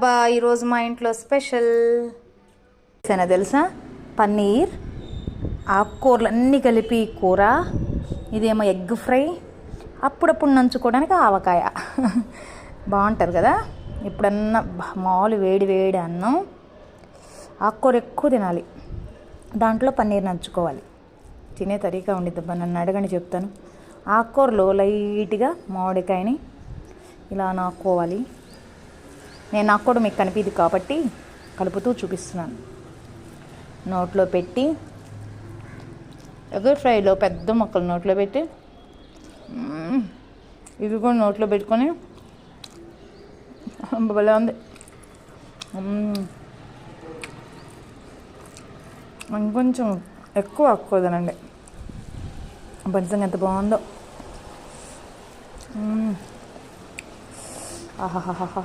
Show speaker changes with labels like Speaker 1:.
Speaker 1: అబ్బా ఈరోజు మా ఇంట్లో స్పెషల్ ఏనా తెలుసా, పన్నీర్, ఆకుకూరలు అన్నీ కలిపి కూర, ఇదేమో ఎగ్ ఫ్రై, అప్పుడప్పుడు నంచుకోవడానికి ఆవకాయ. బాగుంటుంది కదా. ఇప్పుడన్నా మామూలు వేడి వేడి అన్నం, ఆకుకూర ఎక్కువ తినాలి, దాంట్లో పన్నీర్ నంచుకోవాలి. తినే తరీకా ఉండిద్దబ్బా, నన్ను అడగండి చెప్తాను. ఆకుకూరలో లైట్గా మామిడికాయని ఇలా నాక్కోవాలి. నేను నాక్కోవడం మీకు కనిపించదు కాబట్టి కలుపుతూ చూపిస్తున్నాను. నోట్లో పెట్టి, ఎగ్ ఫ్రైలో పెద్ద ముక్కలు నోట్లో పెట్టి, ఇది కూడా నోట్లో పెట్టుకొని భలే ఉంది. ఇంకొంచెం ఎక్కువ ఆకుకూరదండి, పంచంగా ఎంత బాగుందో. ఆహాహాహా.